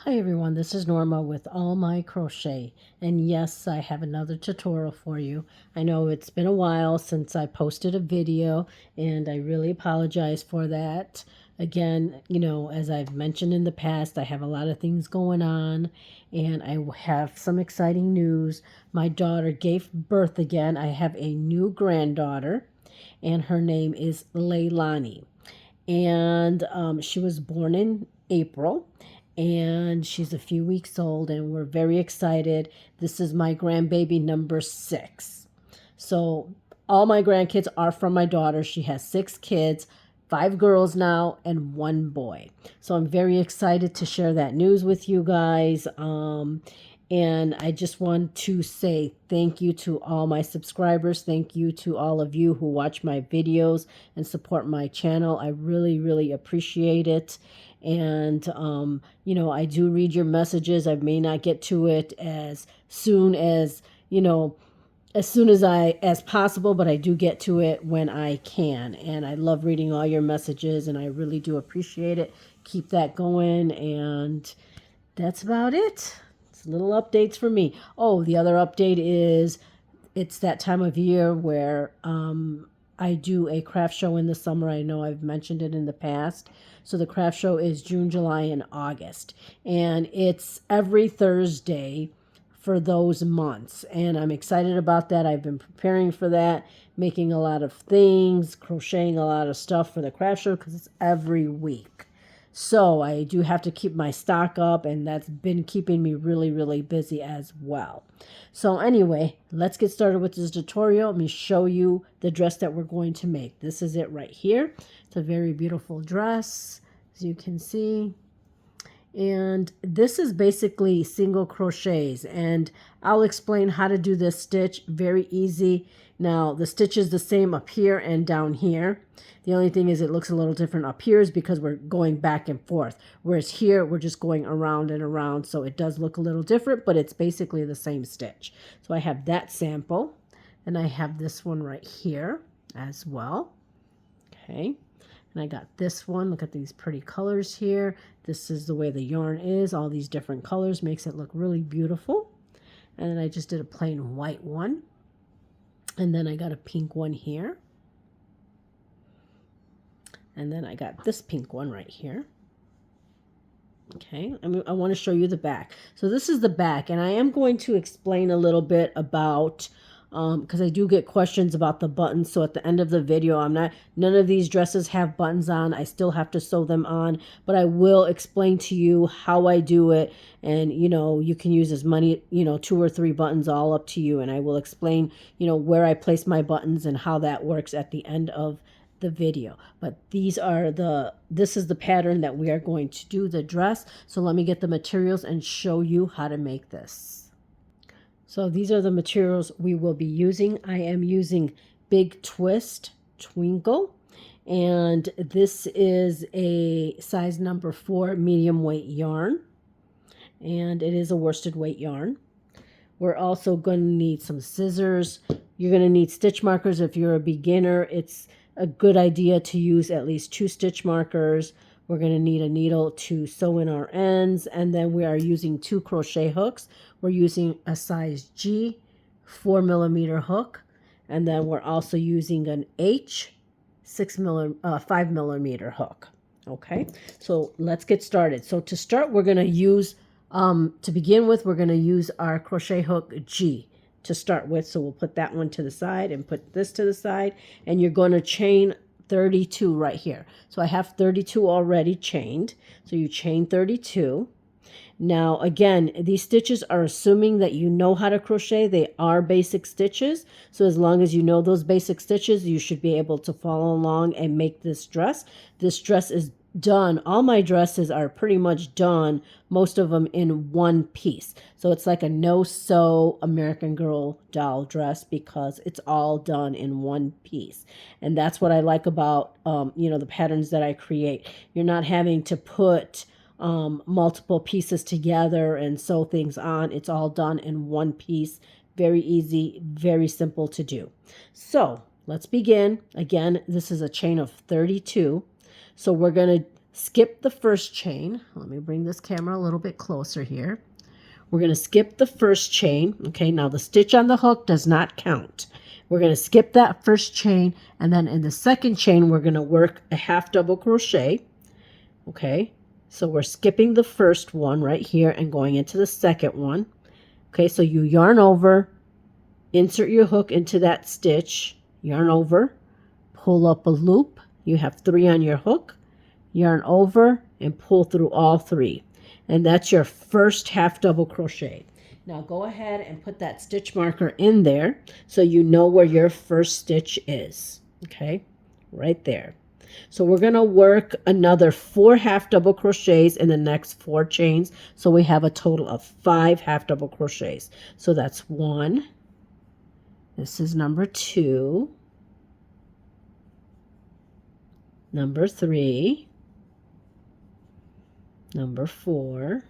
Hi everyone, this is Norma with All My Crochet, and yes, I have another tutorial for you. I know it's been a while since I posted a video, and I really apologize for that. Again, as I've mentioned in the past, I have a lot of things going on, and I have some exciting news. My daughter gave birth again. I have a new granddaughter, and her name is Leilani, and she was born in April, and she's a few weeks old, and we're very excited. This is my grandbaby number 6. So all my grandkids are from my daughter. She has 6 kids, 5 girls now and 1 boy. So I'm very excited to share that news with you guys. And I just want to say thank you to all my subscribers. Thank you to all of you who watch my videos and support my channel. I really, really appreciate it. And, I do read your messages. I may not get to it as soon as, as possible, but I do get to it when I can. And I love reading all your messages, and I really do appreciate it. Keep that going. And that's about it. It's little updates for me. Oh, the other update is it's that time of year where I do a craft show in the summer. I know I've mentioned it in the past. So the craft show is June, July, and August. And it's every Thursday for those months. And I'm excited about that. I've been preparing for that, making a lot of things, crocheting a lot of stuff for the craft show because it's every week. So I do have to keep my stock up, and that's been keeping me really, really busy as well. So anyway, let's get started with this tutorial. Let me show you the dress that we're going to make. This is it right here. It's a very beautiful dress, as you can see. And this is basically single crochets, and I'll explain how to do this stitch. Very easy. Now the stitch is the same up here and down here. The only thing is it looks a little different up here is because we're going back and forth, whereas here we're just going around and around, so it does look a little different, but it's basically the same stitch. So I have that sample, and I have this one right here as well. Okay. And I got this one. Look at these pretty colors here. This is the way the yarn is. All these different colors makes it look really beautiful. And then I just did a plain white one. And then I got a pink one here. And then I got this pink one right here. Okay, I want to show you the back. So this is the back, and I am going to explain a little bit about because I do get questions about the buttons. So at the end of the video, none of these dresses have buttons on. I still have to sew them on, but I will explain to you how I do it. And, you can use as many, 2 or 3 buttons, all up to you. And I will explain, where I place my buttons and how that works at the end of the video. But this is the pattern that we are going to do the dress. So let me get the materials and show you how to make this. So these are the materials we will be using. I am using Big Twist Twinkle, and this is a size number 4 medium weight yarn, and it is a worsted weight yarn. We're also going to need some scissors. You're going to need stitch markers. If you're a beginner, it's a good idea to use at least 2 stitch markers. We're going to need a needle to sew in our ends, and then we are using 2 crochet hooks. We're using a size G 4mm hook, and then we're also using an H 5mm hook. Okay, so let's get started. So to start, we're going to use, to begin with, we're going to use our crochet hook G to start with. So we'll put that one to the side and put this to the side, and you're going to chain 32 right here. So I have 32 already chained. So you chain 32. Now again, these stitches are assuming that you know how to crochet. They are basic stitches. So as long as you know those basic stitches, you should be able to follow along and make this dress. This dress is done. All my dresses are pretty much done, most of them in one piece. So it's like a no-sew American Girl doll dress because it's all done in one piece. And that's what I like about, the patterns that I create. You're not having to put multiple pieces together and sew things on. It's all done in one piece. Very easy, very simple to do. So let's begin. Again, this is a chain of 32. So we're going to skip the first chain. Let me bring this camera a little bit closer here. We're going to skip the first chain. Okay, now the stitch on the hook does not count. We're going to skip that first chain, and then in the second chain, we're going to work a half double crochet. Okay, so we're skipping the first one right here and going into the second one. Okay, so you yarn over, insert your hook into that stitch, yarn over, pull up a loop. You have 3 on your hook, yarn over, and pull through all 3. And that's your first half double crochet. Now go ahead and put that stitch marker in there so you know where your first stitch is. Okay, right there. So we're going to work another 4 half double crochets in the next 4 chains. So we have a total of 5 half double crochets. So that's 1. This is number 2. Number 3. Number 4.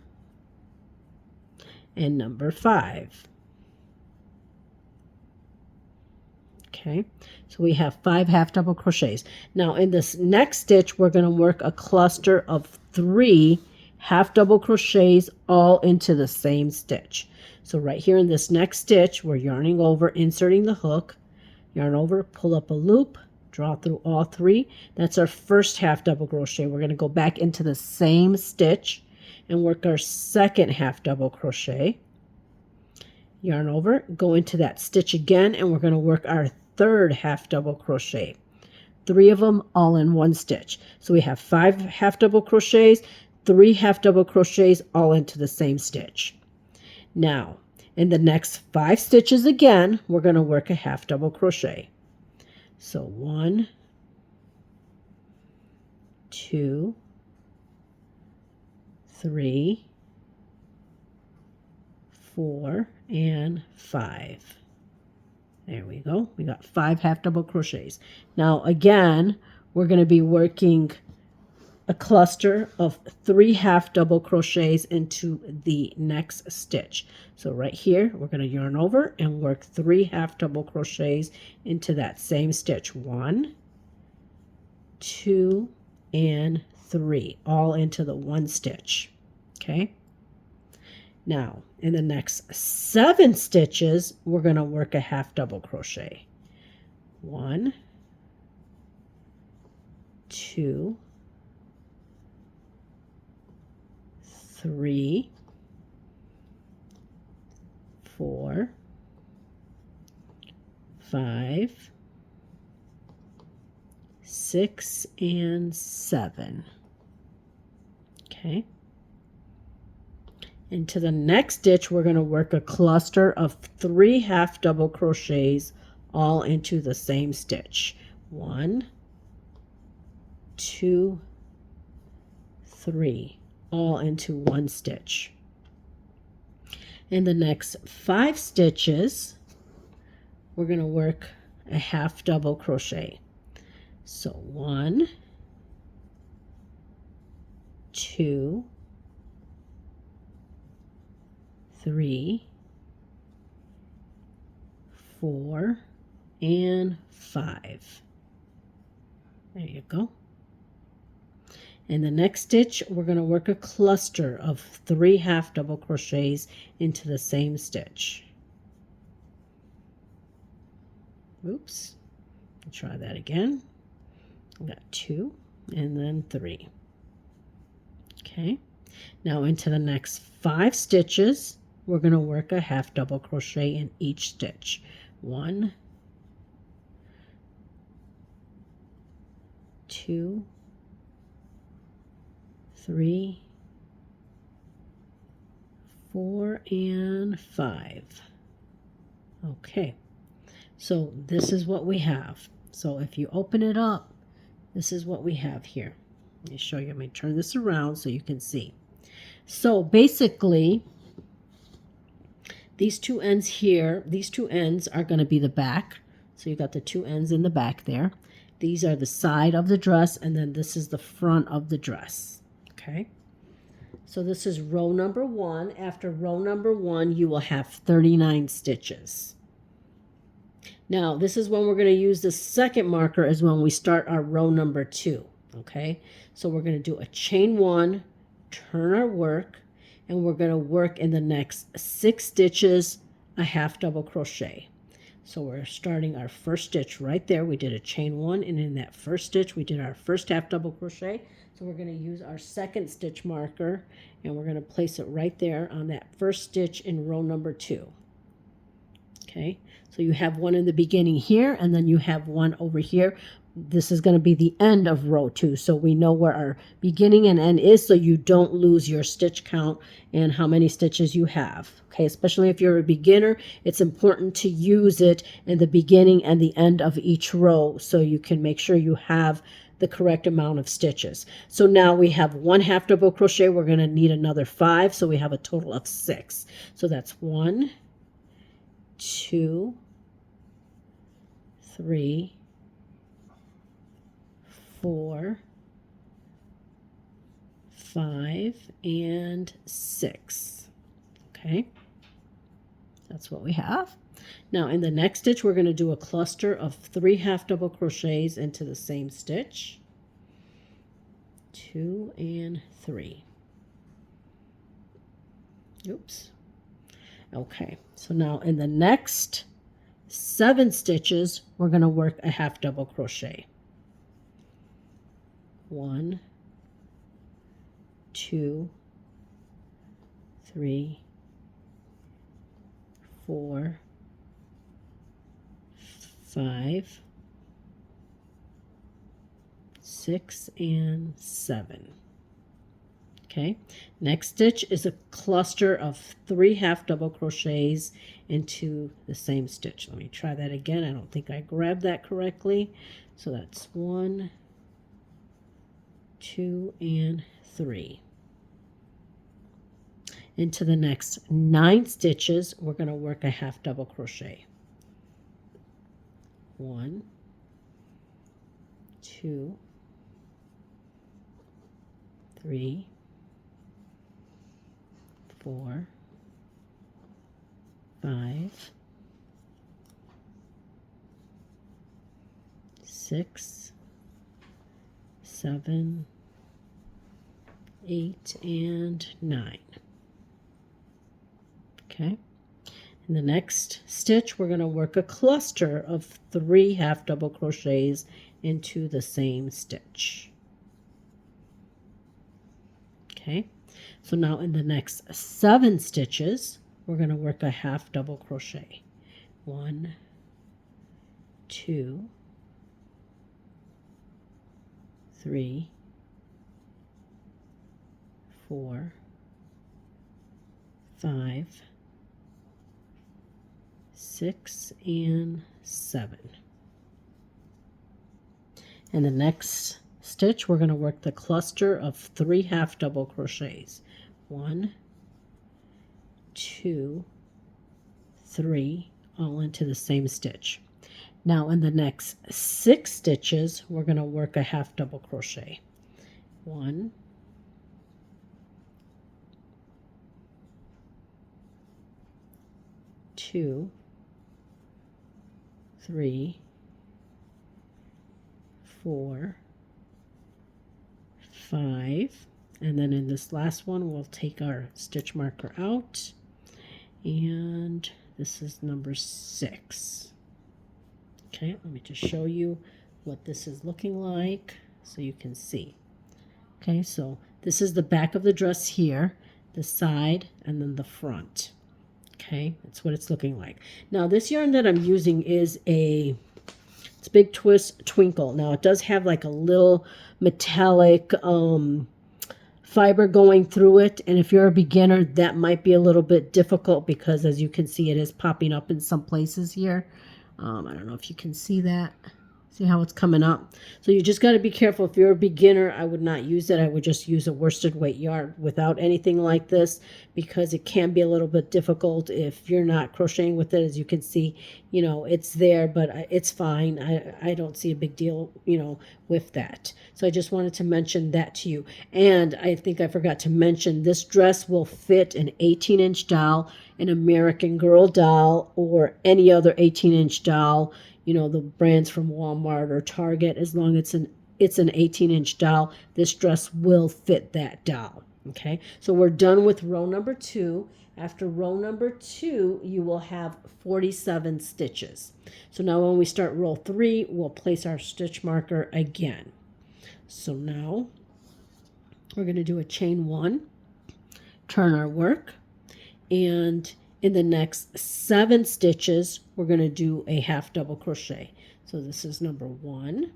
And number 5. Okay, so we have 5 half double crochets. Now in this next stitch, we're going to work a cluster of 3 half double crochets all into the same stitch. So right here in this next stitch, we're yarning over, inserting the hook, yarn over, pull up a loop, draw through all 3. That's our first half double crochet. We're going to go back into the same stitch and work our second half double crochet. Yarn over, go into that stitch again, and we're going to work our third half double crochet. 3 of them all in one stitch. So we have 5 half double crochets, 3 half double crochets all into the same stitch. Now, in the next 5 stitches again, we're going to work a half double crochet. So 1, 2, 3, 4, and 5. There we go. We got 5 half double crochets. Now again, we're going to be working a cluster of 3 half double crochets into the next stitch. So right here, we're going to yarn over and work 3 half double crochets into that same stitch. 1, 2, and 3, all into the one stitch. Okay. Now, in the next 7 stitches, we're going to work a half double crochet. 1, 2, 3, 4, 5, 6, and 7. Okay. Into the next stitch, we're going to work a cluster of 3 half double crochets all into the same stitch. 1, 2, 3, all into one stitch. In the next 5 stitches, we're going to work a half double crochet. So 1, 2, 3, 4, and 5. There you go. In the next stitch, we're going to work a cluster of 3 half double crochets into the same stitch. Oops. I'll try that again. We got 2 and then 3. Okay. Now into the next 5 stitches, we're going to work a half double crochet in each stitch. 1, 2, 3, 4, and 5. Okay, so this is what we have. So if you open it up, this is what we have here. Let me show you. Let me turn this around so you can see. So basically, these 2 ends here, these 2 ends are going to be the back. So you got the 2 ends in the back there. These are the side of the dress, and then this is the front of the dress. Okay. So this is row number 1. After row number 1, you will have 39 stitches. Now, this is when we're going to use the second marker, is when we start our row number 2. Okay, so we're going to do a chain 1, turn our work, and we're going to work in the next 6 stitches a half double crochet. So we're starting our first stitch right there. We did a chain 1, and in that first stitch we did our first half double crochet. So we're going to use our second stitch marker, and we're going to place it right there on that first stitch in row number 2. Okay, so you have one in the beginning here, and then you have one over here. This is going to be the end of row 2, so we know where our beginning and end is, so you don't lose your stitch count and how many stitches you have. Okay, especially if you're a beginner, it's important to use it in the beginning and the end of each row so you can make sure you have the correct amount of stitches. So now we have 1 half double crochet. We're going to need another 5, so we have a total of 6. So that's 1, 2, 3, 4, 5, and 6. Okay, that's what we have. Now in the next stitch, we're going to do a cluster of 3 half double crochets into the same stitch. 2 and 3. Oops. Okay, so now in the next 7 stitches, we're going to work a half double crochet. 1, 2, 3, 4, 5, 6, and 7. Okay, next stitch is a cluster of 3 half double crochets into the same stitch. Let me try that again. I don't think I grabbed that correctly. So that's 1, 2, and 3. Into the next 9 stitches, we're going to work a half double crochet. 1, 2, 3, 4, 5, 6, 7, 8, and 9. Okay, in the next stitch we're going to work a cluster of 3 half double crochets into the same stitch. Okay, so now in the next 7 stitches we're going to work a half double crochet. 1, 2, 3, 4, 5, 6, and 7. In the next stitch we're going to work the cluster of 3 half double crochets. 1, 2, 3, all into the same stitch. Now in the next 6 stitches we're going to work a half double crochet. 1, 2, 3, 4, 5, and then in this last one we'll take our stitch marker out, and this is number 6. Okay, let me just show you what this is looking like so you can see. Okay, so this is the back of the dress here, the side, and then the front. Okay, that's what it's looking like. Now this yarn that I'm using is it's Big Twist Twinkle. Now it does have like a little metallic fiber going through it, and if you're a beginner that might be a little bit difficult because as you can see it is popping up in some places here. I don't know if you can see that. See how it's coming up? So you just got to be careful. If you're a beginner, I would not use it. I would just use a worsted weight yarn without anything like this because it can be a little bit difficult if you're not crocheting with it. As you can see, you know, it's there, but it's fine. I don't see a big deal, you know, with that. So I just wanted to mention that to you. And I think I forgot to mention this dress will fit an 18-inch doll, an American Girl doll, or any other 18-inch doll. You know, the brands from Walmart or Target, as long as it's an 18-inch dowel. This dress will fit that dowel. Okay, so we're done with row number 2. After row number 2, you will have 47 stitches. So now when we start row 3, we'll place our stitch marker again. So now we're going to do a chain 1, turn our work, and in the next 7 stitches, we're going to do a half double crochet. So this is number 1.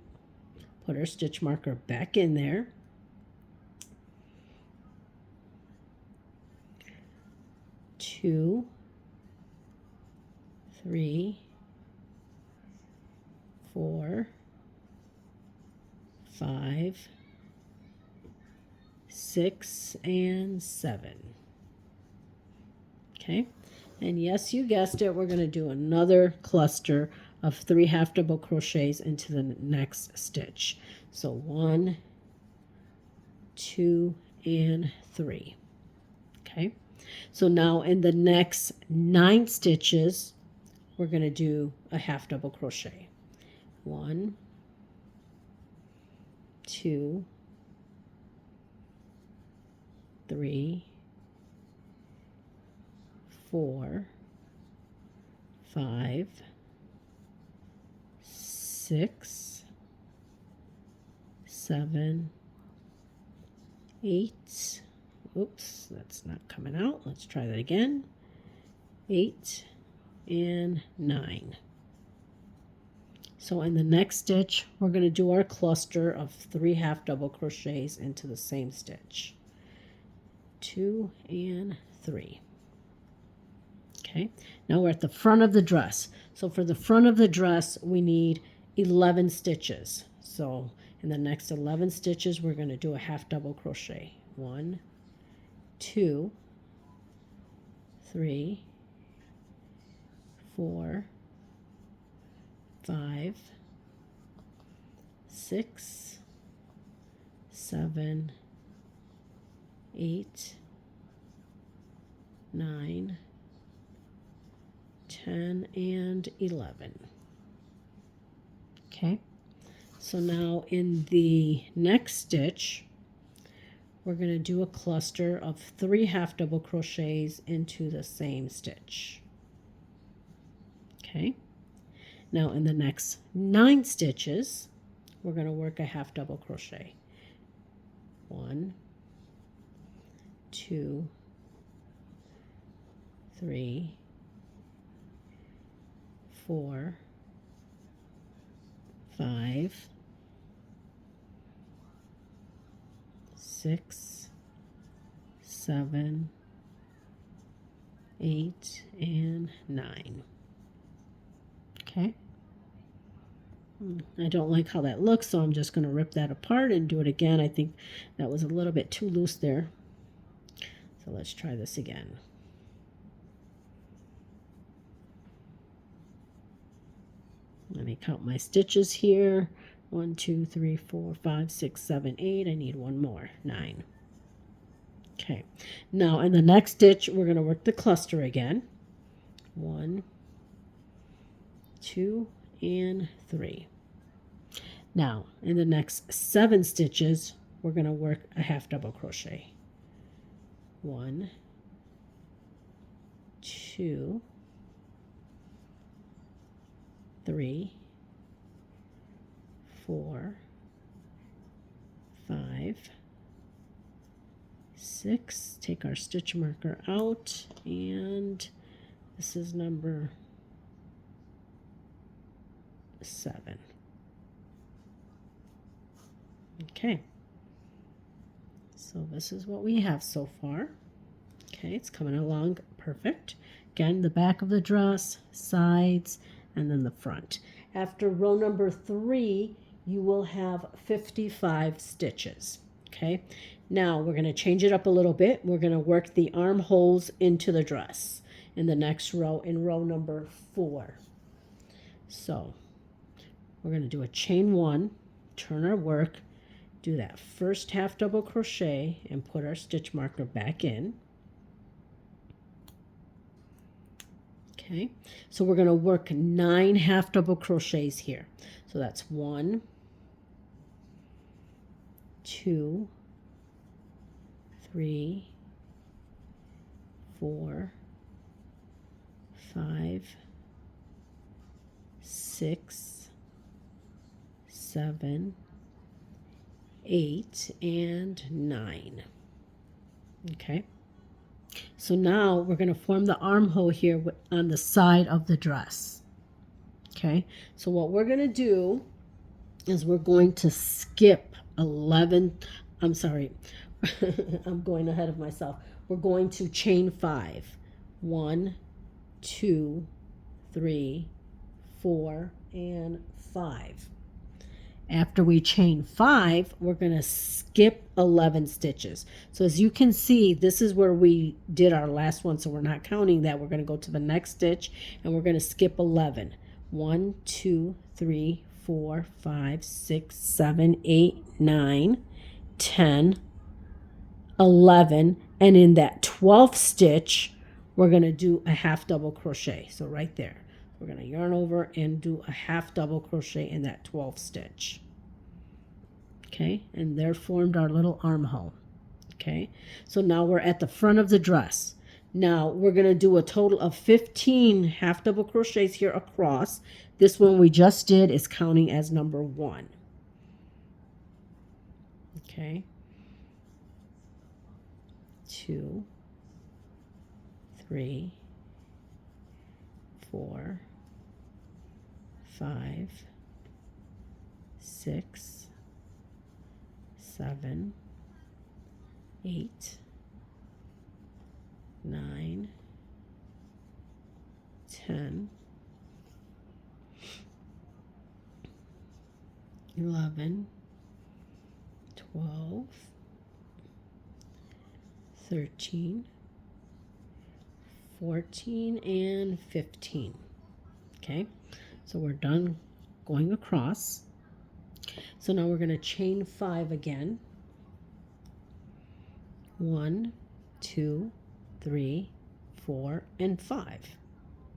Put our stitch marker back in there. 2, 3, 4, 5, 6, and 7. Okay, and yes, you guessed it, we're going to do another cluster of 3 half double crochets into the next stitch. So 1, 2, and 3. Okay, so now in the next 9 stitches, we're going to do a half double crochet. 1, 2, 3, 4, 5, 6, 7, 8. Oops, that's not coming out. Let's try that again. 8 and 9. So in the next stitch, we're going to do our cluster of 3 half double crochets into the same stitch. 2 and 3. Okay, now we're at the front of the dress. So for the front of the dress, we need 11 stitches. So in the next 11 stitches, we're going to do a half double crochet. 1, 2, 3, 4, 5, 6, 7, 8, 9, 10, and 11. Okay, so now in the next stitch, we're going to do a cluster of 3 half double crochets into the same stitch. Okay, now in the next 9 stitches, we're going to work a half double crochet. 1, 2, 3, 4, 5, 6, 7, 8, and 9. Okay. I don't like how that looks, so I'm just going to rip that apart and do it again. I think that was a little bit too loose there. So let's try this again. Let me count my stitches here. 1, 2, 3, 4, 5, 6, 7, 8. I need one more. 9. Okay. Now in the next stitch, we're going to work the cluster again. 1, 2, and 3. Now in the next 7 stitches, we're going to work a half double crochet. 1, 2, 3, 4, 5, 6. Take our stitch marker out, and this is number 7. Okay, so this is what we have so far. Okay, it's coming along perfect. Again, the back of the dress, sides, and then the front. After row number 3, you will have 55 stitches. Okay, now we're going to change it up a little bit. We're going to work the armholes into the dress in the next row, in row number 4. So we're going to do a chain 1, turn our work, do that first half double crochet, and put our stitch marker back in. Okay, so we're going to work 9 half double crochets here. So that's 1, 2, 3, 4, 5, 6, 7, 8, and 9. Okay. So now we're going to form the armhole here on the side of the dress. Okay. So what we're going to do is we're going to skip 11. I'm sorry. I'm going ahead of myself. We're going to chain 5. 1, 2, 3, 4, and 5. After we chain 5, we're going to skip 11 stitches. So as you can see, this is where we did our last one, so we're not counting that. We're going to go to the next stitch, and we're going to skip 11. 1, 2, 3, 4, 5, 6, 7, 8, 9, 10, 11, and in that 12th stitch, we're going to do a half double crochet. So right there. We're going to yarn over and do a half double crochet in that 12th stitch. Okay, and there formed our little armhole. Okay, so now we're at the front of the dress. Now we're going to do a total of 15 half double crochets here across. This one we just did is counting as number 1. Okay, 2, 3, 4, 5, 6, 7, 8, 9, 10, 11, 12, 13, 14, and 15. Okay, so we're done going across. So now we're going to chain 5 again. 1, 2, 3, 4, and 5.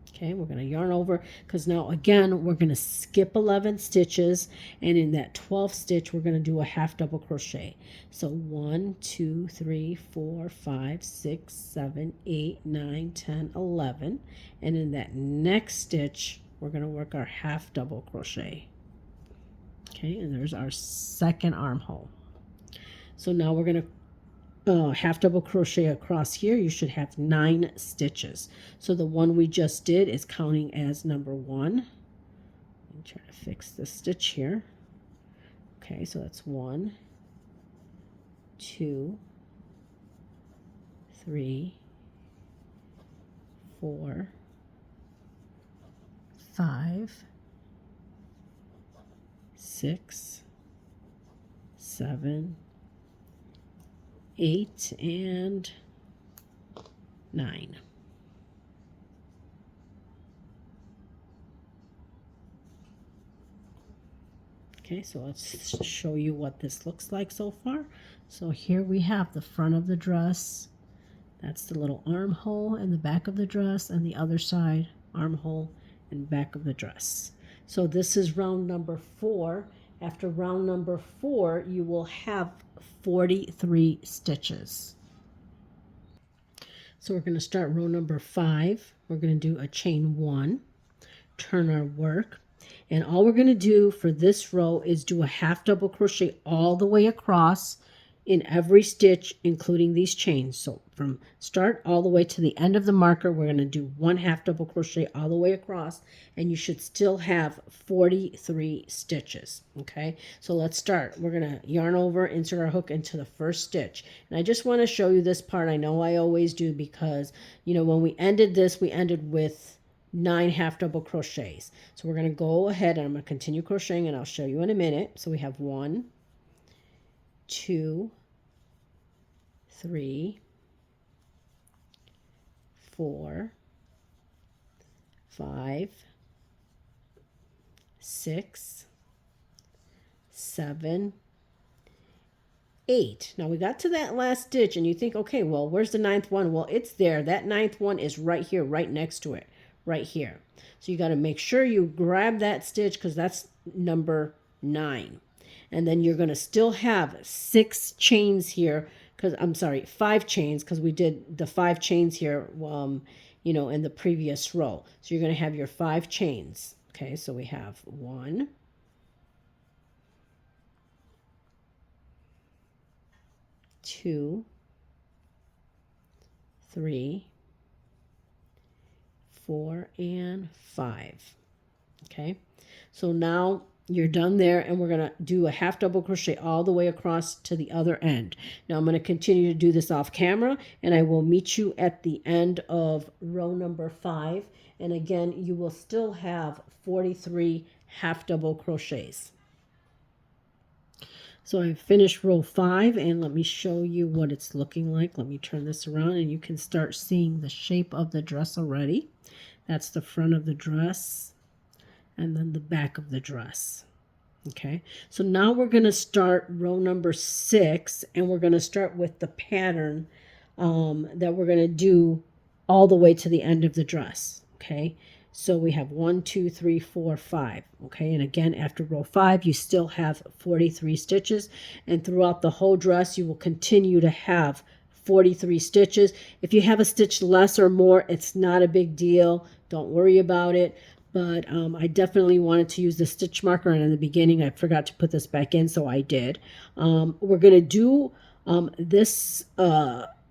Okay, we're going to yarn over because now again we're going to skip 11 stitches, and in that 12th stitch we're going to do a half double crochet. So 1, 2, 3, 4, 5, 6, 7, 8, 9, 10, 11, and in that next stitch we're going to work our half double crochet. Okay, and there's our second armhole. So now we're going to half double crochet across here. You should have 9 stitches. So the one we just did is counting as number 1. Let me try to fix this stitch here. Okay, so that's 1, 2, 3, 4, 5, 6, 7, 8, and 9. Okay, so let's show you what this looks like so far. So here we have the front of the dress. That's the little armhole in the back of the dress, and the other side armhole and back of the dress. So this is round number 4. After round number 4, you will have 43 stitches. So we're going to start row number 5. We're going to do a chain 1, turn our work, and all we're going to do for this row is do a half double crochet all the way across in every stitch, including these chains. So from start all the way to the end of the marker, we're going to do 1 half double crochet all the way across, and you should still have 43 stitches. Okay, so let's start. We're going to yarn over, insert our hook into the first stitch, and I just want to show you this part. I know I always do, because you know when we ended this, we ended with 9 half double crochets. So we're going to go ahead and I'm going to continue crocheting, and I'll show you in a minute. So we have 1, 2, 3, 4, 5, 6, 7, 8. Now we got to that last stitch, and you think, okay, well, where's the 9th one? Well, it's there. That 9th one is right here, right next to it, right here. So you got to make sure you grab that stitch, because that's number 9. And then you're going to still have 6 chains here, because I'm sorry, 5 chains, because we did the 5 chains here, in the previous row. So you're going to have your 5 chains. Okay, so we have 1, 2, 3, 4, and 5. Okay, so now you're done there, and we're going to do a half double crochet all the way across to the other end. Now I'm going to continue to do this off camera, and I will meet you at the end of row number 5. And again, you will still have 43 half double crochets. So I finished row 5, and let me show you what it's looking like. Let me turn this around, and you can start seeing the shape of the dress already. That's the front of the dress, and then the back of the dress. Okay, so now we're going to start row number 6, and we're going to start with the pattern that we're going to do all the way to the end of the dress. Okay, so we have 1, 2, 3, 4, 5. Okay, and again, after row 5, you still have 43 stitches, and throughout the whole dress, you will continue to have 43 stitches. If you have a stitch less or more, it's not a big deal. Don't worry about it. But I definitely wanted to use the stitch marker, and in the beginning I forgot to put this back in, so I did. We're going to do this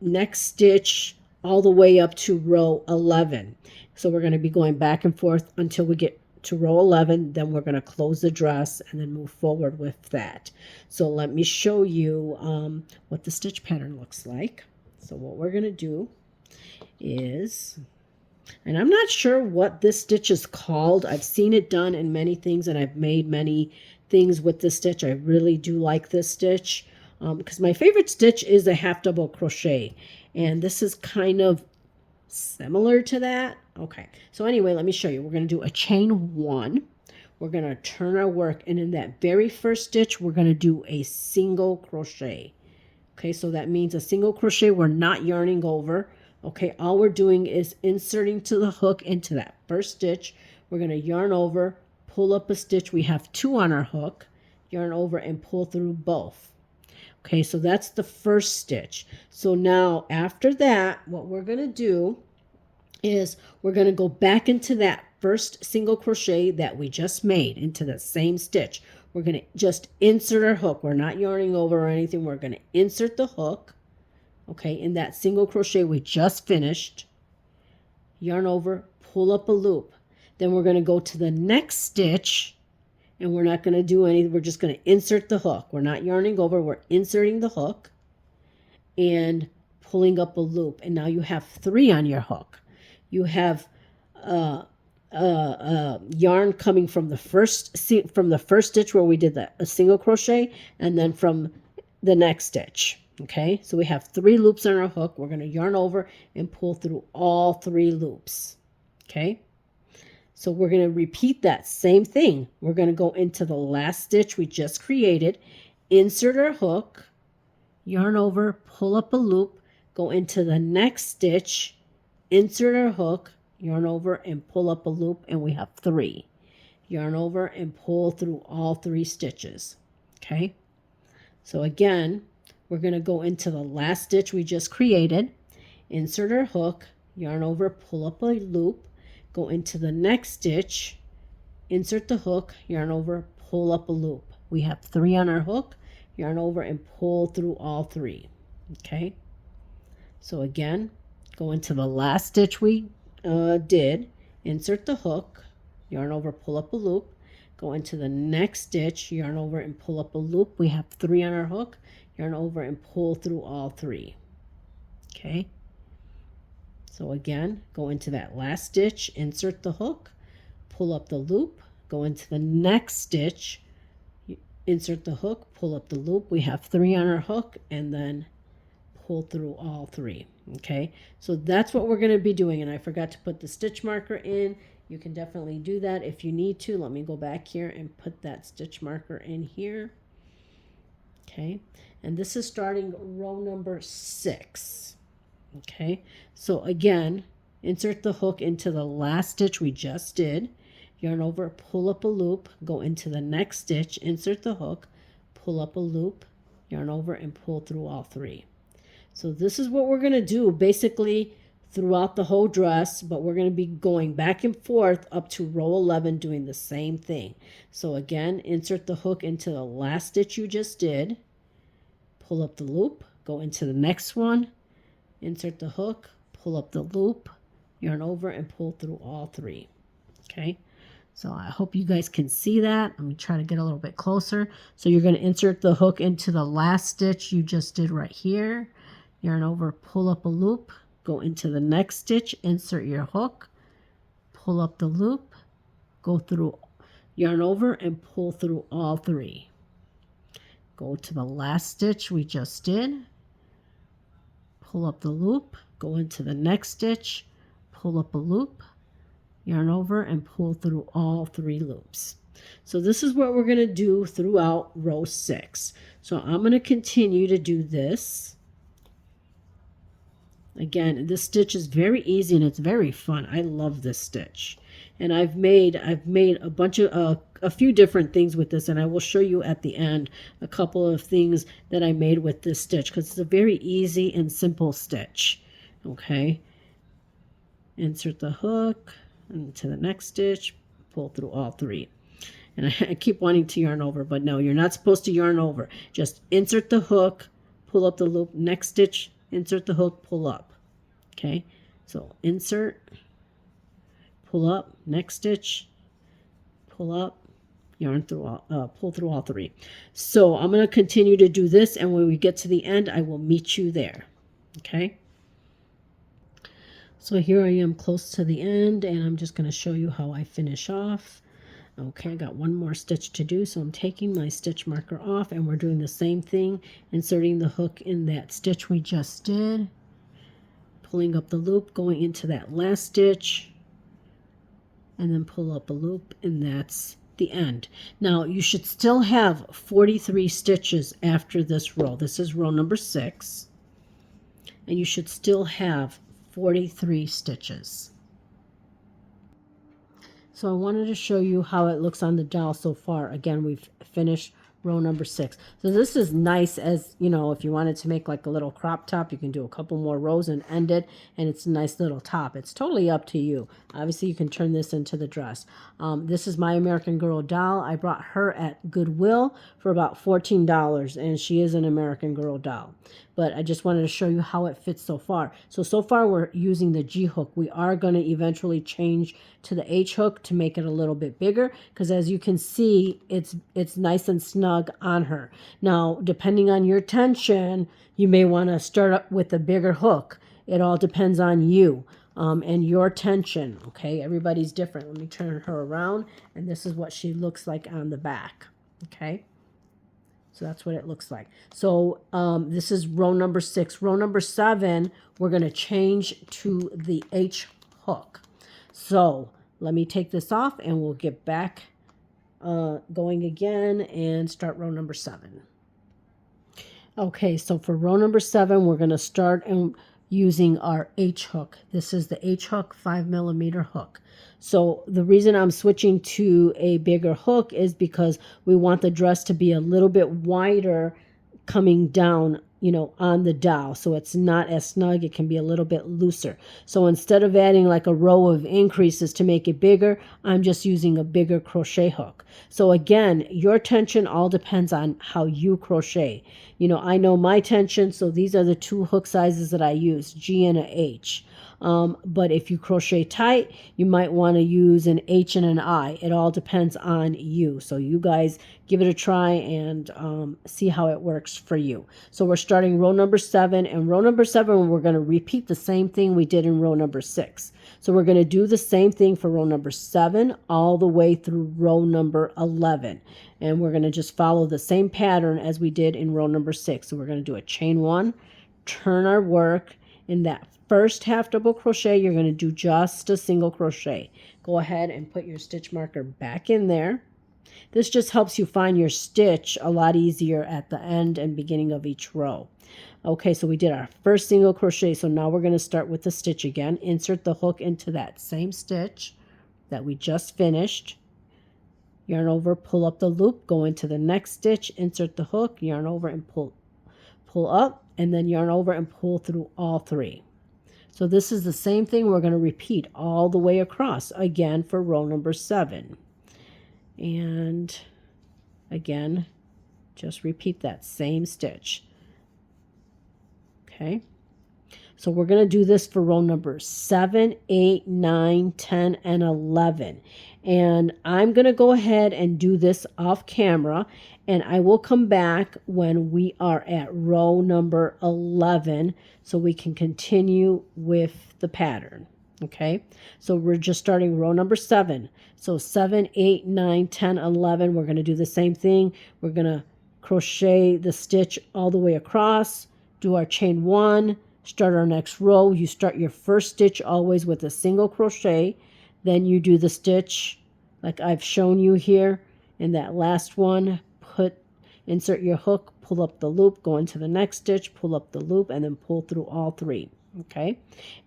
next stitch all the way up to row 11. So we're going to be going back and forth until we get to row 11. Then we're going to close the dress and then move forward with that. So let me show you what the stitch pattern looks like. So what we're going to do is... And I'm not sure what this stitch is called. I've seen it done in many things, and I've made many things with this stitch. I really do like this stitch because my favorite stitch is a half double crochet. And this is kind of similar to that. Okay, so anyway, let me show you. We're going to do a chain 1. We're going to turn our work, and in that very first stitch, we're going to do a single crochet. Okay, so that means a single crochet. We're not yarning over. Okay, all we're doing is inserting to the hook into that first stitch. We're going to yarn over, pull up a stitch. We have 2 on our hook, yarn over and pull through both. Okay, so that's the first stitch. So now after that, what we're going to do is we're going to go back into that first single crochet that we just made into the same stitch. We're going to just insert our hook. We're not yarning over or anything. We're going to insert the hook. Okay, in that single crochet we just finished, yarn over, pull up a loop. Then we're going to go to the next stitch, and we're not going to do anything. We're just going to insert the hook. We're not yarning over. We're inserting the hook and pulling up a loop. And now you have 3 on your hook. You have yarn coming from the first stitch where we did a single crochet, and then from the next stitch. Okay, so we have 3 loops on our hook. We're going to yarn over and pull through all 3 loops. Okay, so we're going to repeat that same thing. We're going to go into the last stitch we just created, insert our hook, yarn over, pull up a loop, go into the next stitch, insert our hook, yarn over and pull up a loop, and we have 3. Yarn over and pull through all 3 stitches. Okay, so again, we're going to go into the last stitch we just created, insert our hook, yarn over, pull up a loop, go into the next stitch, insert the hook, yarn over, pull up a loop. We have 3 on our hook, yarn over and pull through all 3. Okay, so again, go into the last stitch we did, insert the hook, yarn over, pull up a loop, go into the next stitch, yarn over and pull up a loop. We have 3 on our hook, yarn over and pull through all 3. Okay, so again, go into that last stitch, insert the hook, pull up the loop, go into the next stitch, insert the hook, pull up the loop. We have 3 on our hook, and then pull through all 3. Okay, so that's what we're going to be doing, and I forgot to put the stitch marker in. You can definitely do that if you need to. Let me go back here and put that stitch marker in here. Okay, and this is starting row number 6. Okay, so again, insert the hook into the last stitch we just did, yarn over, pull up a loop, go into the next stitch, insert the hook, pull up a loop, yarn over, and pull through all 3. So this is what we're going to do basically throughout the whole dress, but we're going to be going back and forth up to row 11 doing the same thing. So again, insert the hook into the last stitch you just did, pull up the loop, go into the next one, insert the hook, pull up the loop, yarn over, and pull through all 3. Okay, so I hope you guys can see that. Let me try to get a little bit closer. So you're going to insert the hook into the last stitch you just did right here, yarn over, pull up a loop, go into the next stitch, insert your hook, pull up the loop, go through, yarn over, and pull through all 3. Go to the last stitch we just did, pull up the loop, go into the next stitch, pull up a loop, yarn over, and pull through all 3 loops. So this is what we're going to do throughout row 6. So I'm going to continue to do this. Again, this stitch is very easy and it's very fun. I love this stitch. And I've made a bunch of a few different things with this, and I will show you at the end a couple of things that I made with this stitch because it's a very easy and simple stitch. Okay, insert the hook into the next stitch, pull through all 3. And I keep wanting to yarn over, but no, you're not supposed to yarn over. Just insert the hook, pull up the loop, next stitch, insert the hook, pull up. Okay, so insert, pull up, next stitch, pull up, yarn through all, pull through all 3. So I'm going to continue to do this, and when we get to the end, I will meet you there. Okay. So here I am close to the end, and I'm just going to show you how I finish off. Okay, I got one more stitch to do, so I'm taking my stitch marker off, and we're doing the same thing, inserting the hook in that stitch we just did, pulling up the loop, going into that last stitch, and then pull up a loop, and that's the end. Now, you should still have 43 stitches after this row. This is row number 6, and you should still have 43 stitches. So I wanted to show you how it looks on the doll so far. Again, we've finished row number 6. So this is nice, as you know, if you wanted to make like a little crop top, you can do a couple more rows and end it, and it's a nice little top. It's totally up to you. Obviously, you can turn this into the dress. This is my American Girl doll. I brought her at Goodwill for about $14, and she is an American Girl doll. But I just wanted to show you how it fits so far. So far we're using the G hook. We are going to eventually change to the H hook to make it a little bit bigger, because as you can see, it's nice and snug on her. Now, depending on your tension, you may want to start up with a bigger hook. It all depends on you and your tension. Okay, everybody's different. Let me turn her around, and this is what she looks like on the back. Okay. So that's what it looks like. So this is row number 6. Row number 7, we're going to change to the H hook. So let me take this off, and we'll get back going again and start row number 7. Okay, so for row number 7, we're going to start using our H hook. This is the H hook 5mm hook. So the reason I'm switching to a bigger hook is because we want the dress to be a little bit wider coming down, you know, on the doll. So it's not as snug. It can be a little bit looser. So instead of adding like a row of increases to make it bigger, I'm just using a bigger crochet hook. So again, your tension all depends on how you crochet. You know, I know my tension, so these are the 2 hook sizes that I use, G and a H. But if you crochet tight, you might want to use an H and an I. It all depends on you. So you guys give it a try and see how it works for you. So we're starting row number 7, and row number 7, we're going to repeat the same thing we did in row number 6. So we're going to do the same thing for row number 7 all the way through row number 11. And we're going to just follow the same pattern as we did in row number 6. So we're going to do a chain 1, turn our work. In that first half double crochet, you're going to do just a single crochet. Go ahead and put your stitch marker back in there. This just helps you find your stitch a lot easier at the end and beginning of each row. Okay, so we did our first single crochet, so now we're going to start with the stitch again. Insert the hook into that same stitch that we just finished. yarn over, pull up the loop, go into the next stitch, insert the hook, yarn over and pull up, and then yarn over and pull through all 3. So this is the same thing we're going to repeat all the way across again for row number 7. And again, just repeat that same stitch. Okay. So we're going to do this for row number 7, 8, 9, 10, and 11. And I'm going to go ahead and do this off camera, and I will come back when we are at row number 11 so we can continue with the pattern. Okay, so we're just starting row number 7. So 7, 8, 9, 10, 11, we're going to do the same thing. We're going to crochet the stitch all the way across, do our chain 1, start our next row. You start your first stitch always with a single crochet, then you do the stitch like I've shown you here in that last one. Insert your hook, pull up the loop, go into the next stitch, pull up the loop, and then pull through all 3. Okay,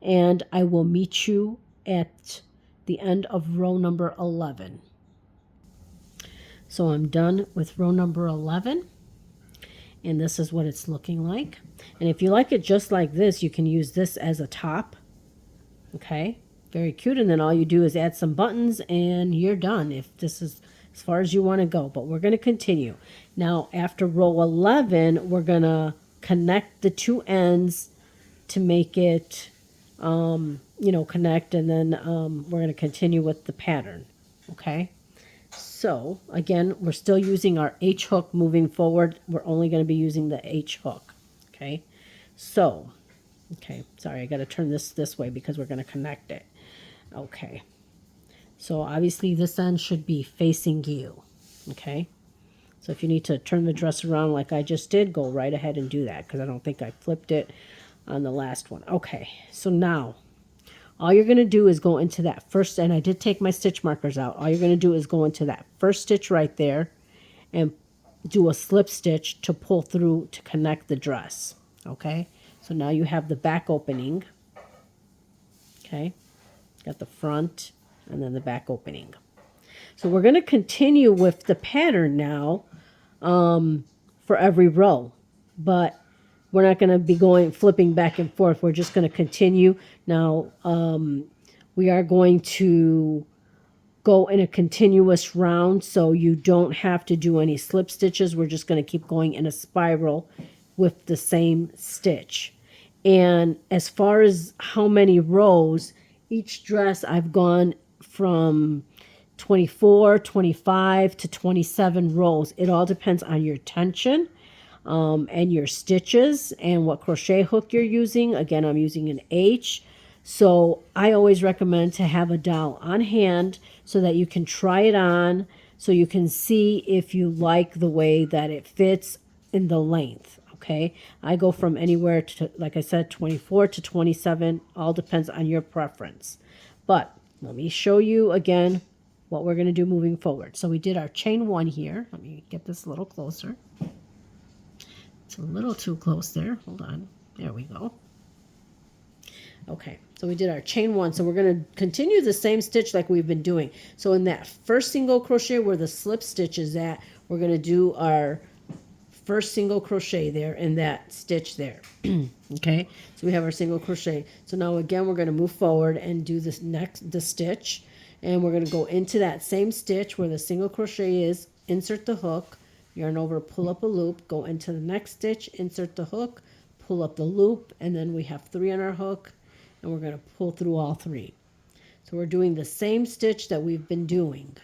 and I will meet you at the end of row number 11. So I'm done with row number 11, and this is what it's looking like. And if you like it just like this, you can use this as a top. Okay, very cute. And then all you do is add some buttons and you're done, if this is as far as you want to go. But we're going to continue. Now after row 11, we're going to connect the 2 ends to make it, connect, and then we're going to continue with the pattern. Okay, so again, we're still using our H hook moving forward. We're only going to be using the H hook. Okay, so, okay, sorry, I got to turn this way because we're going to connect it. Okay, so obviously this end should be facing you. Okay, so if you need to turn the dress around like I just did, go right ahead and do that, because I don't think I flipped it on the last one. Okay, so now all you're going to do is go into that first, and I did take my stitch markers out. All you're going to do is go into that first stitch right there and do a slip stitch to pull through to connect the dress. Okay, so now you have the back opening. Okay, got the front and then the back opening. So we're going to continue with the pattern now for every row, but we're not going to be flipping back and forth. We're just going to continue. Now, we are going to go in a continuous round, so you don't have to do any slip stitches. We're just going to keep going in a spiral with the same stitch. And as far as how many rows, each dress I've gone from 24, 25 to 27 rows. It all depends on your tension and your stitches and what crochet hook you're using. Again, I'm using an H. So I always recommend to have a dowel on hand so that you can try it on, so you can see if you like the way that it fits in the length. Okay, I go from anywhere to, like I said, 24 to 27. All depends on your preference. But let me show you again what we're going to do moving forward. So we did our chain 1 here. Let me get this a little closer. It's a little too close there. Hold on. There we go. Okay, so we did our chain 1. So we're going to continue the same stitch like we've been doing. So in that first single crochet where the slip stitch is at, we're going to do our first single crochet there in that stitch there. Okay, so we have our single crochet. So now again, we're going to move forward and do this the stitch, and we're going to go into that same stitch where the single crochet is, insert the hook, yarn over, pull up a loop, go into the next stitch, insert the hook, pull up the loop, and then we have 3 on our hook, and we're going to pull through all 3. So we're doing the same stitch that we've been doing.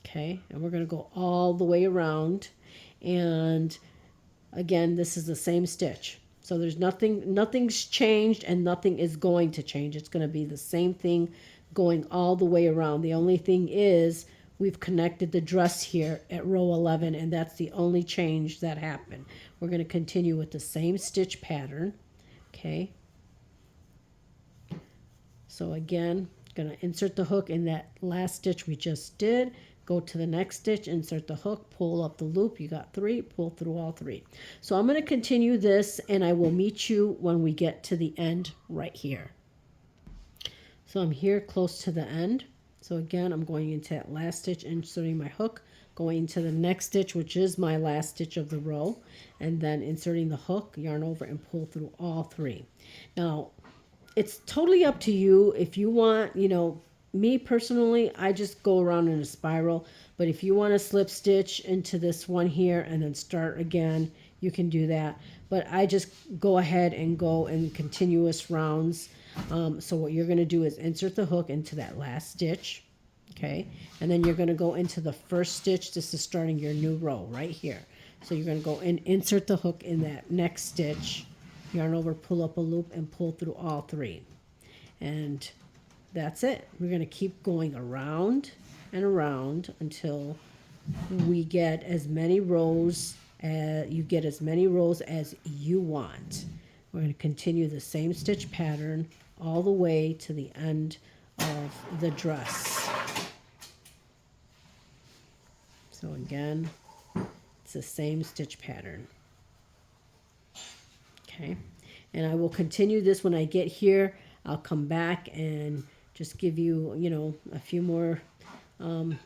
Okay, and we're going to go all the way around, and again, this is the same stitch. So there's nothing's changed and nothing is going to change. It's going to be the same thing going all the way around. The only thing is we've connected the dress here at row 11, and that's the only change that happened. We're going to continue with the same stitch pattern. Okay. So again, going to insert the hook in that last stitch we just did. Go to the next stitch, insert the hook, pull up the loop. You got 3, pull through all 3. So I'm going to continue this, and I will meet you when we get to the end right here. So I'm here close to the end. So again, I'm going into that last stitch, inserting my hook, going into the next stitch, which is my last stitch of the row, and then inserting the hook, yarn over, and pull through all 3. Now, it's totally up to you if you want, me personally, I just go around in a spiral, but if you want to slip stitch into this one here and then start again, you can do that. But I just go ahead and go in continuous rounds. So what you're going to do is insert the hook into that last stitch, okay? And then you're going to go into the first stitch. This is starting your new row right here. So you're going to go and insert the hook in that next stitch, yarn over, pull up a loop, and pull through all 3. And that's it. We're going to keep going around and around until we get as many rows as you get as many rows as you want. We're going to continue the same stitch pattern all the way to the end of the dress. So again, it's the same stitch pattern. Okay, and I will continue this when I get here. I'll come back and just give you, a few more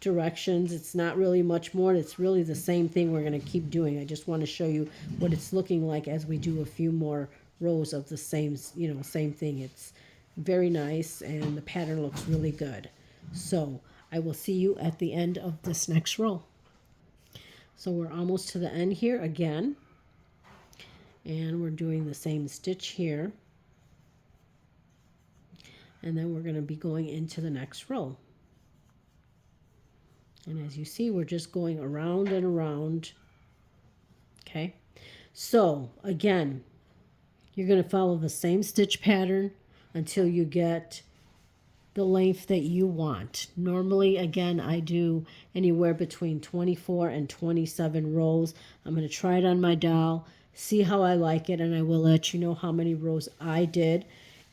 directions. It's not really much more. It's really the same thing we're going to keep doing. I just want to show you what it's looking like as we do a few more rows of the same thing. It's very nice, and the pattern looks really good. So I will see you at the end of this next row. So we're almost to the end here again, and we're doing the same stitch here, and then we're going to be going into the next row. And as you see, we're just going around and around. Okay, so again, you're going to follow the same stitch pattern until you get the length that you want. Normally, again, I do anywhere between 24 and 27 rows. I'm going to try it on my doll, see how I like it, and I will let you know how many rows I did.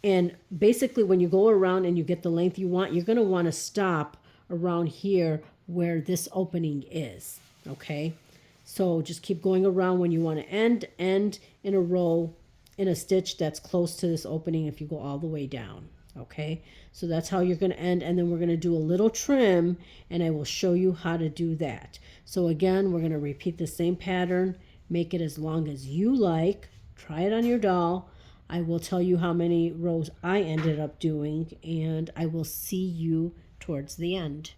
And basically, when you go around and you get the length you want, you're going to want to stop around here where this opening is. Okay, so just keep going around. When you want to end in a row in a stitch that's close to this opening if you go all the way down. Okay, so that's how you're going to end, and then we're going to do a little trim, and I will show you how to do that. So again, we're going to repeat the same pattern, make it as long as you like, try it on your doll. I will tell you how many rows I ended up doing, and I will see you towards the end.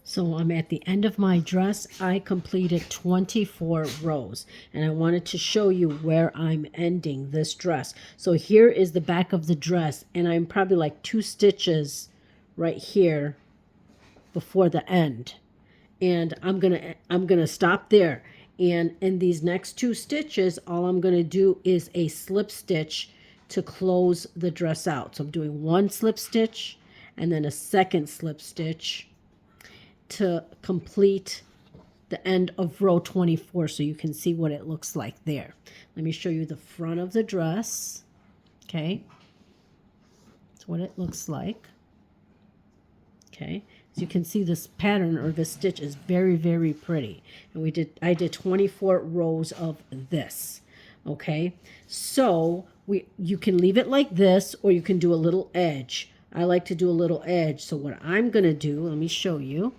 So I'm at the end of my dress. I completed 24 rows, and I wanted to show you where I'm ending this dress. So here is the back of the dress, and I'm probably like 2 stitches right here before the end. And I'm gonna stop there. And in these next 2 stitches, all I'm gonna do is a slip stitch to close the dress out. So I'm doing 1 slip stitch and then a second slip stitch to complete the end of row 24, so you can see what it looks like there. Let me show you the front of the dress. Okay, that's what it looks like. Okay, as you can see, this pattern or this stitch is very, very pretty, and I did 24 rows of this. Okay, so you can leave it like this, or you can do a little edge. I like to do a little edge, so what I'm gonna do, let me show you.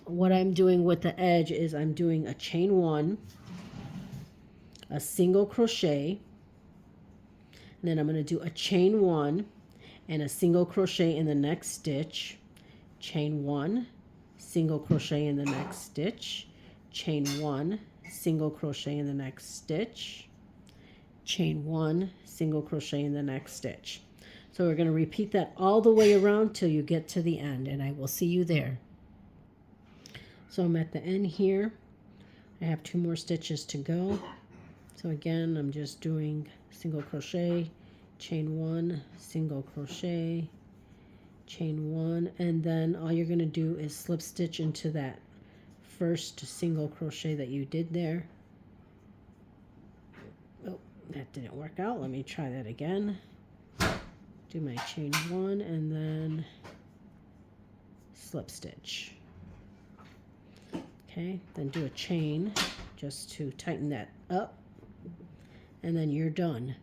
What I'm doing with the edge is I'm doing a chain 1, a single crochet, and then I'm going to do a chain 1 and a single crochet in the next stitch, chain 1, single crochet in the next stitch, chain 1, single crochet in the next stitch, chain 1, single crochet in the next stitch. So we're going to repeat that all the way around till you get to the end, and I will see you there. So I'm at the end here. I have 2 more stitches to go. So again, I'm just doing single crochet, chain 1, single crochet, chain 1, and then all you're going to do is slip stitch into that first single crochet that you did there. Oh, that didn't work out. Let me try that again. Do my chain 1 and then slip stitch. Okay, then do a chain just to tighten that up, and then you're done.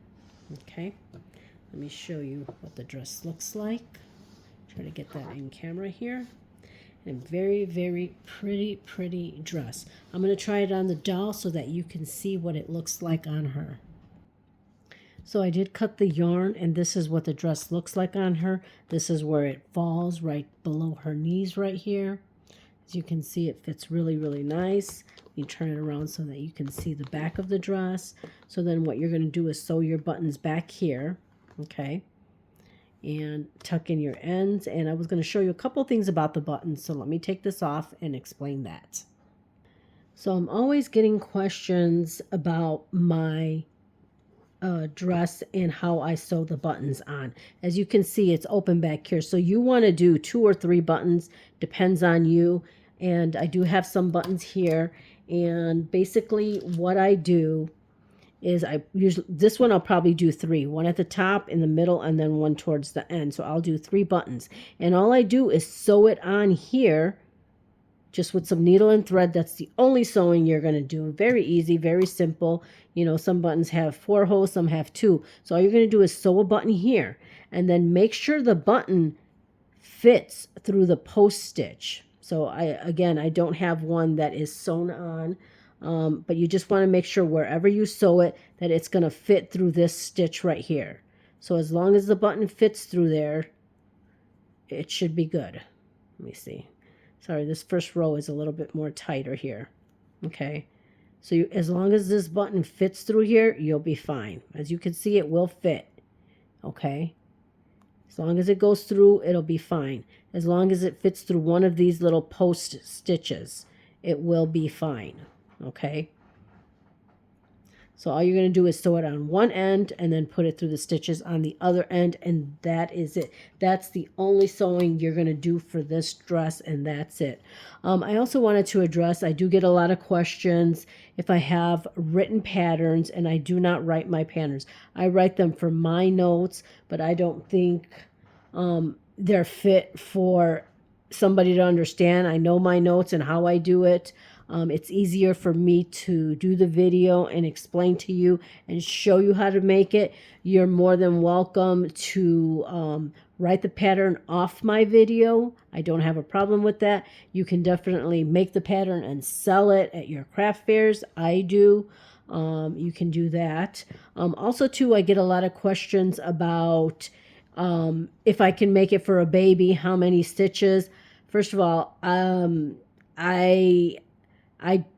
Okay, let me show you what the dress looks like. Try to get that in camera here. And very, very pretty dress. I'm going to try it on the doll so that you can see what it looks like on her. So I did cut the yarn, and this is what the dress looks like on her. This is where it falls, right below her knees right here. As you can see, it fits really, really nice. You turn it around so that you can see the back of the dress. So then what you're going to do is sew your buttons back here, okay? And tuck in your ends. And I was going to show you a couple things about the buttons, so let me take this off and explain that. So I'm always getting questions about my dress and how I sew the buttons on. As you can see, it's open back here. So you want to do 2 or 3 buttons, depends on you. And I do have some buttons here. And basically what I do is I usually, this one I'll probably do 3. 1 at the top, in the middle, and then 1 towards the end. So I'll do 3 buttons. And all I do is sew it on here just with some needle and thread. That's the only sewing you're going to do. Very easy, very simple. You know, some buttons have 4 holes, some have 2. So all you're going to do is sew a button here. And then make sure the button fits through the post stitch. So I don't have one that is sewn on. But you just want to make sure wherever you sew it that it's going to fit through this stitch right here. So as long as the button fits through there, it should be good. Let me see. Sorry, this first row is a little bit more tighter here. Okay. So as long as this button fits through here, you'll be fine. As you can see, it will fit. Okay. As long as it goes through, it'll be fine. As long as it fits through one of these little post stitches, it will be fine. Okay. So all you're going to do is sew it on one end and then put it through the stitches on the other end, and that is it. That's the only sewing you're going to do for this dress, and that's it. I also wanted to address, I do get a lot of questions if I have written patterns, and I do not write my patterns. I write them for my notes, but I don't think they're fit for somebody to understand. I know my notes and how I do it. It's easier for me to do the video and explain to you and show you how to make it. You're more than welcome to write the pattern off my video. I don't have a problem with that. You can definitely make the pattern and sell it at your craft fairs. I do. You can do that. Also, too, I get a lot of questions about if I can make it for a baby, how many stitches. First of all,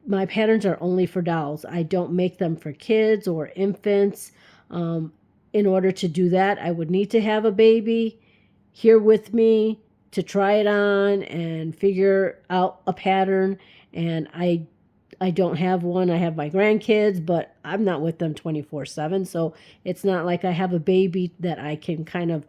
my patterns are only for dolls. I don't make them for kids or infants. In order to do that, I would need to have a baby here with me to try it on and figure out a pattern. And I don't have one. I have my grandkids, but I'm not with them 24/7. So it's not like I have a baby that I can kind of,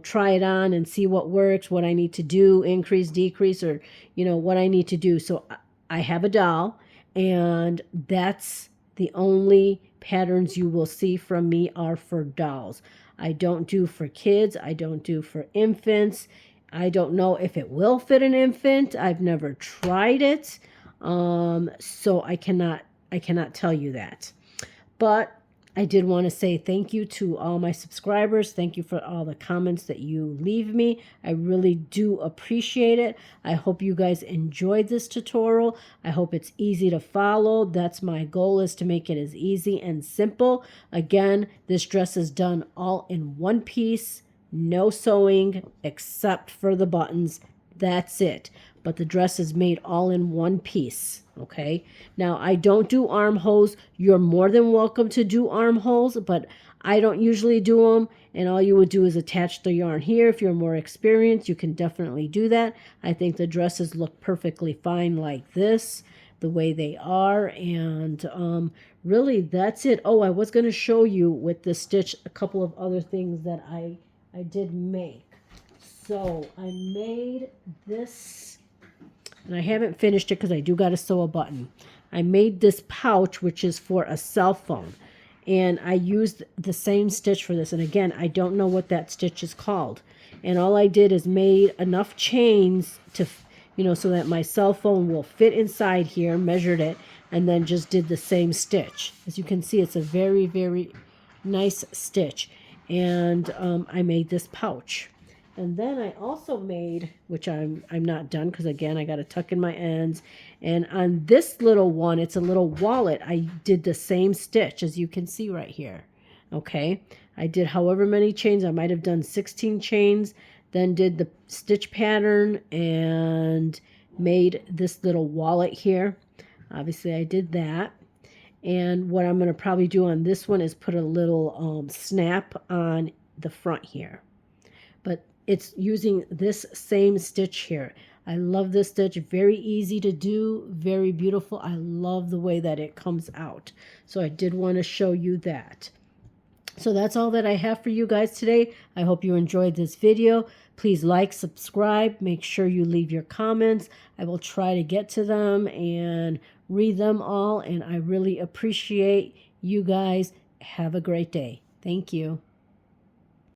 try it on and see what works, what I need to do, increase, decrease, or, what I need to do. So I have a doll, and that's the only patterns you will see from me are for dolls. I don't do for kids. I don't do for infants. I don't know if it will fit an infant. I've never tried it. So I cannot tell you that. But I did want to say thank you to all my subscribers. Thank you for all the comments that you leave me. I really do appreciate it. I hope you guys enjoyed this tutorial. I hope it's easy to follow. That's my goal, is to make it as easy and simple. Again, this dress is done all in one piece, no sewing except for the buttons. That's it. But the dress is made all in one piece. Okay. Now, I don't do armholes. You're more than welcome to do armholes, but I don't usually do them. And all you would do is attach the yarn here. If you're more experienced, you can definitely do that. I think the dresses look perfectly fine like this, the way they are. And really, that's it. Oh, I was going to show you with the stitch a couple of other things that I did make. So I made this, and I haven't finished it because I do got to sew a button. I made this pouch, which is for a cell phone, and I used the same stitch for this. And again, I don't know what that stitch is called. And all I did is made enough chains to, so that my cell phone will fit inside here, measured it, and then just did the same stitch. As you can see, it's a very, very nice stitch. And I made this pouch. And then I also made, which I'm not done because again I got to tuck in my ends. And on this little one, it's a little wallet. I did the same stitch as you can see right here. Okay, I did however many chains. I might have done 16 chains. Then did the stitch pattern and made this little wallet here. Obviously, I did that. And what I'm going to probably do on this one is put a little snap on the front here. But it's using this same stitch here. I love this stitch. Very easy to do. Very beautiful. I love the way that it comes out. So I did want to show you that. So that's all that I have for you guys today. I hope you enjoyed this video. Please like, subscribe, make sure you leave your comments. I will try to get to them and read them all, and I really appreciate you guys. Have a great day. Thank you.